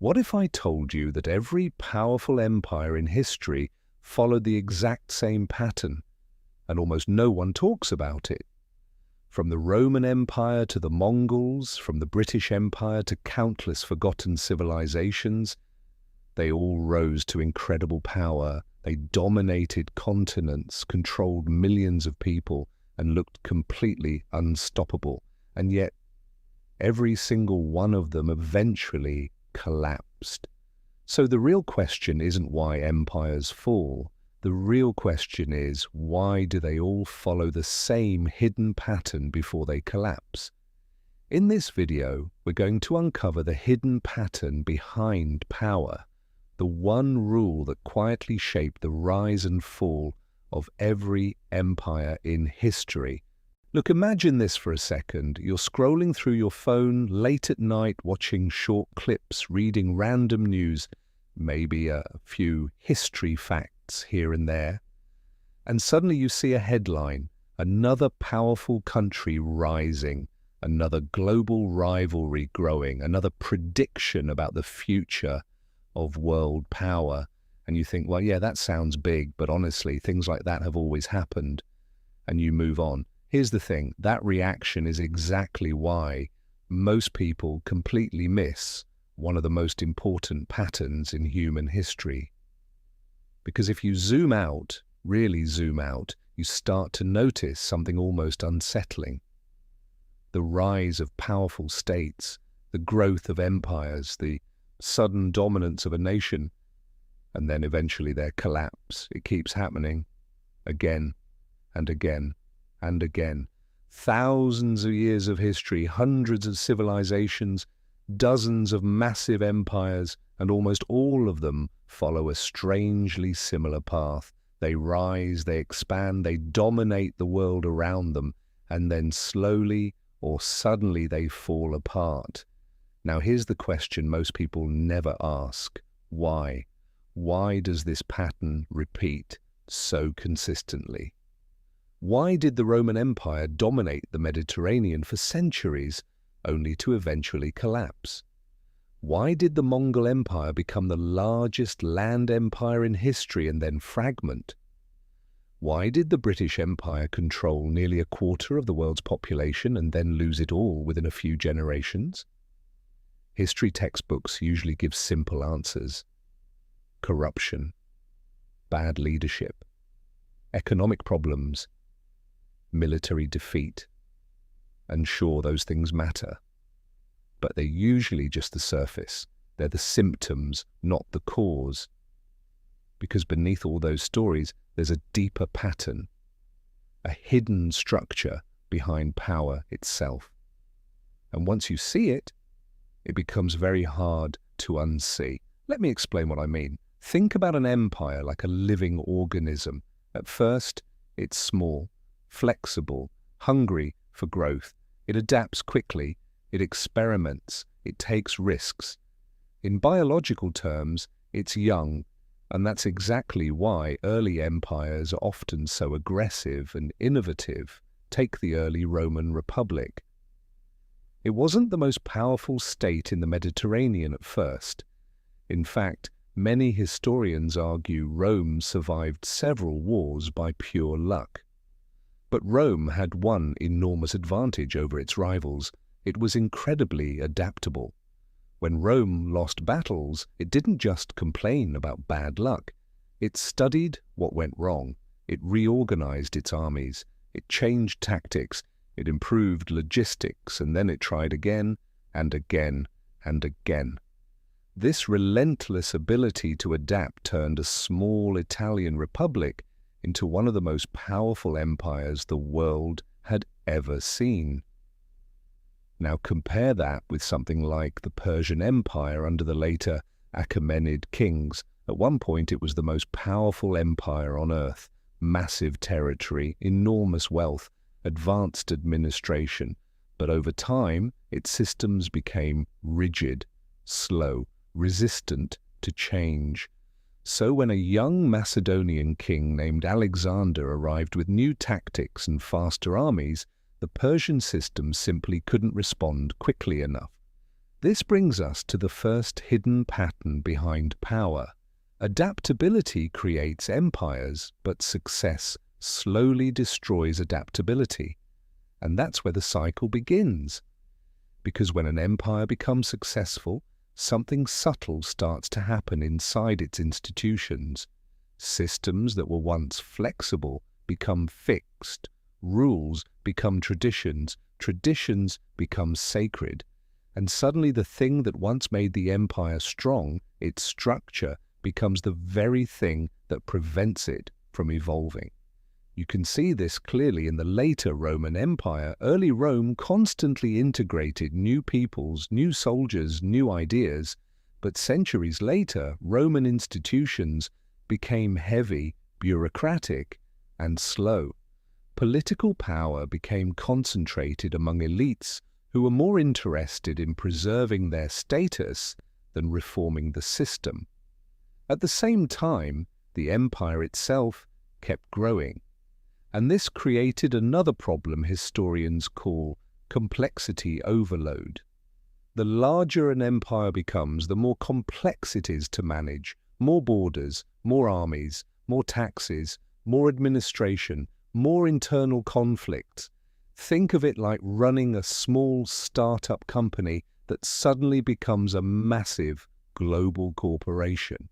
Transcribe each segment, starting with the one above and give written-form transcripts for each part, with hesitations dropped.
What if I told you that every powerful empire in history followed the exact same pattern, and almost no one talks about it? From the Roman Empire to the Mongols, from the British Empire to countless forgotten civilizations, they all rose to incredible power. They dominated continents, controlled millions of people, and looked completely unstoppable. And yet, every single one of them eventually collapsed. So the real question isn't why empires fall. The real question is, why do they all follow the same hidden pattern before they collapse? In this video, we're going to uncover the hidden pattern behind power, the one rule that quietly shaped the rise and fall of every empire in history. Look, imagine this for a second. You're scrolling through your phone late at night, watching short clips, reading random news, maybe a few history facts here and there, and suddenly you see a headline: another powerful country rising, another global rivalry growing, another prediction about the future of world power. And you think, well, yeah, that sounds big, but honestly, things like that have always happened, and you move on. Here's the thing, that reaction is exactly why most people completely miss one of the most important patterns in human history. Because if you zoom out, really zoom out, you start to notice something almost unsettling. The rise of powerful states, the growth of empires, the sudden dominance of a nation, and then eventually their collapse. It keeps happening again and again and again. Thousands of years of history, hundreds of civilizations, dozens of massive empires, and almost all of them follow a strangely similar path. They rise, they expand, they dominate the world around them, and then slowly or suddenly they fall apart. Now here's the question most people never ask. Why? Why does this pattern repeat so consistently? Why did the Roman Empire dominate the Mediterranean for centuries, only to eventually collapse? Why did the Mongol Empire become the largest land empire in history and then fragment? Why did the British Empire control nearly a quarter of the world's population and then lose it all within a few generations? History textbooks usually give simple answers: corruption, bad leadership, economic problems, military defeat. And sure, those things matter, but they're usually just the surface. They're the symptoms, not the cause. Because beneath all those stories, there's a deeper pattern, a hidden structure behind power itself. And once you see it, it becomes very hard to unsee. Let me explain what I mean. Think about an empire like a living organism. At first, it's small, flexible, hungry for growth. It adapts quickly, it experiments, it takes risks. In biological terms, it's young, and that's exactly why early empires are often so aggressive and innovative. Take the early Roman Republic. It wasn't the most powerful state in the Mediterranean at first. In fact, many historians argue Rome survived several wars by pure luck. But Rome had one enormous advantage over its rivals. It was incredibly adaptable. When Rome lost battles, it didn't just complain about bad luck. It studied what went wrong. It reorganized its armies. It changed tactics. It improved logistics, and then it tried again and again and again. This relentless ability to adapt turned a small Italian republic into one of the most powerful empires the world had ever seen. Now compare that with something like the Persian Empire under the later Achaemenid kings. At one point it was the most powerful empire on earth. Massive territory, enormous wealth, advanced administration. But over time, its systems became rigid, slow, resistant to change. So when a young Macedonian king named Alexander arrived with new tactics and faster armies, the Persian system simply couldn't respond quickly enough. This brings us to the first hidden pattern behind power. Adaptability creates empires, but success slowly destroys adaptability. And that's where the cycle begins. Because when an empire becomes successful, something subtle starts to happen inside its institutions. Systems that were once flexible become fixed. Rules become traditions. Traditions become sacred. And suddenly the thing that once made the empire strong, its structure, becomes the very thing that prevents it from evolving. You can see this clearly in the later Roman Empire. Early Rome constantly integrated new peoples, new soldiers, new ideas, but centuries later, Roman institutions became heavy, bureaucratic, and slow. Political power became concentrated among elites who were more interested in preserving their status than reforming the system. At the same time, the empire itself kept growing. And this created another problem historians call complexity overload. The larger an empire becomes, the more complex it is to manage. More borders, more armies, more taxes, more administration, more internal conflicts. Think of it like running a small startup company that suddenly becomes a massive global corporation.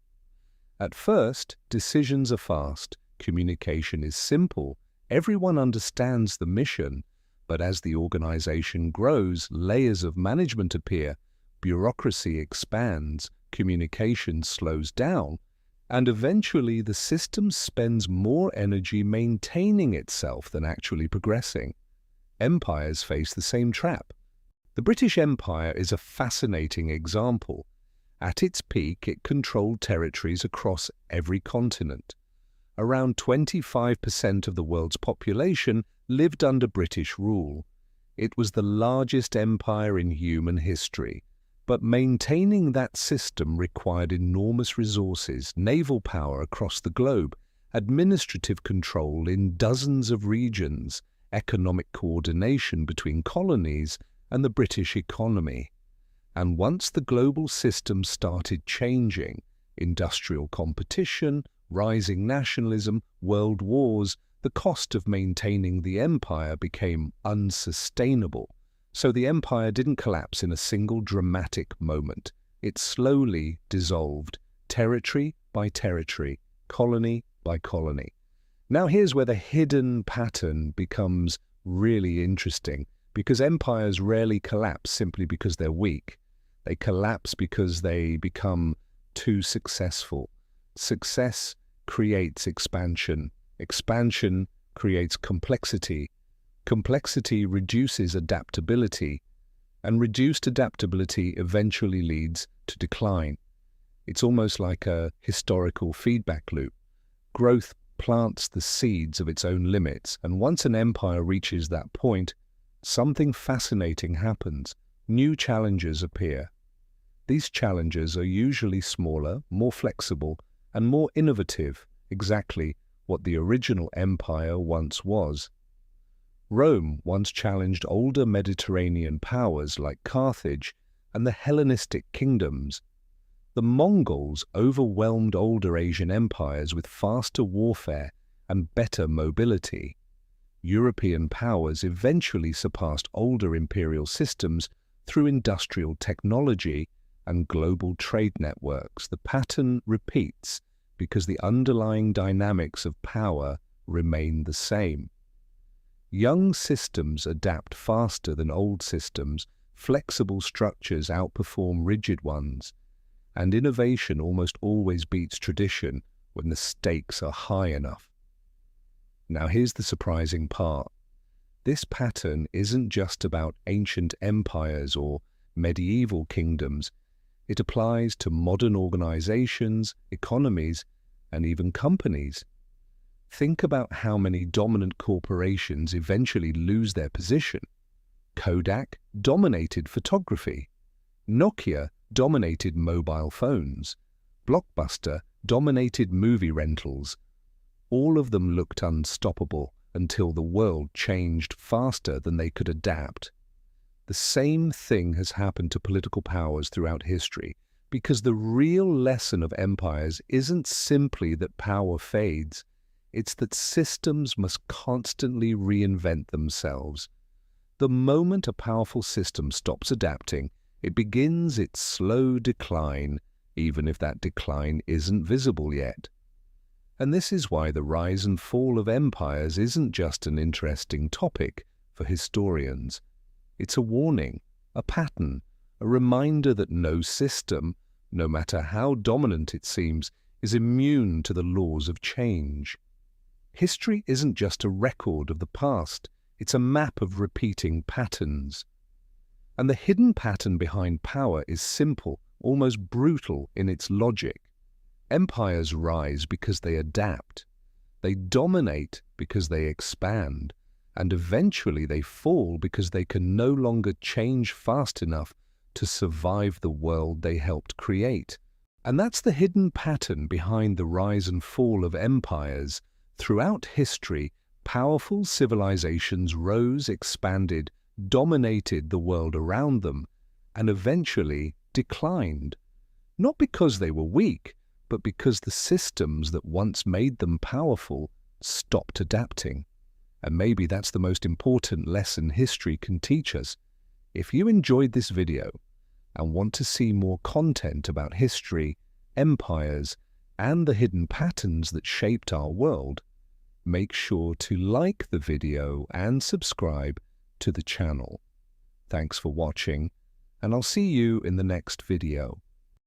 At first, decisions are fast, communication is simple, everyone understands the mission, but as the organization grows, layers of management appear, bureaucracy expands, communication slows down, and eventually the system spends more energy maintaining itself than actually progressing. Empires face the same trap. The British Empire is a fascinating example. At its peak, it controlled territories across every continent. Around 25% of the world's population lived under British rule. It was the largest empire in human history, but maintaining that system required enormous resources, naval power across the globe, administrative control in dozens of regions, economic coordination between colonies, and the British economy. And once the global system started changing, industrial competition, rising nationalism, world wars, the cost of maintaining the empire became unsustainable. So the empire didn't collapse in a single dramatic moment. It slowly dissolved, territory by territory, colony by colony. Now here's where the hidden pattern becomes really interesting, because empires rarely collapse simply because they're weak. They collapse because they become too successful. Success creates expansion. Expansion creates complexity. Complexity reduces adaptability, and reduced adaptability eventually leads to decline. It's almost like a historical feedback loop. Growth plants the seeds of its own limits, and once an empire reaches that point, something fascinating happens. New challenges appear. These challenges are usually smaller, more flexible, and more innovative, exactly what the original empire once was. Rome once challenged older Mediterranean powers like Carthage and the Hellenistic kingdoms. The Mongols overwhelmed older Asian empires with faster warfare and better mobility. European powers eventually surpassed older imperial systems through industrial technology and global trade networks. The pattern repeats because the underlying dynamics of power remain the same. Young systems adapt faster than old systems, flexible structures outperform rigid ones, and innovation almost always beats tradition when the stakes are high enough. Now here's the surprising part. This pattern isn't just about ancient empires or medieval kingdoms. It applies to modern organizations, economies, and even companies. Think about how many dominant corporations eventually lose their position. Kodak dominated photography. Nokia dominated mobile phones. Blockbuster dominated movie rentals. All of them looked unstoppable until the world changed faster than they could adapt. The same thing has happened to political powers throughout history, because the real lesson of empires isn't simply that power fades, it's that systems must constantly reinvent themselves. The moment a powerful system stops adapting, it begins its slow decline, even if that decline isn't visible yet. And this is why the rise and fall of empires isn't just an interesting topic for historians. It's a warning, a pattern, a reminder that no system, no matter how dominant it seems, is immune to the laws of change. History isn't just a record of the past, it's a map of repeating patterns. And the hidden pattern behind power is simple, almost brutal in its logic. Empires rise because they adapt. They dominate because they expand. And eventually they fall because they can no longer change fast enough to survive the world they helped create. And that's the hidden pattern behind the rise and fall of empires. Throughout history, powerful civilizations rose, expanded, dominated the world around them, and eventually declined. Not because they were weak, but because the systems that once made them powerful stopped adapting. And maybe that's the most important lesson history can teach us. If you enjoyed this video and want to see more content about history, empires, and the hidden patterns that shaped our world, make sure to like the video and subscribe to the channel. Thanks for watching, and I'll see you in the next video.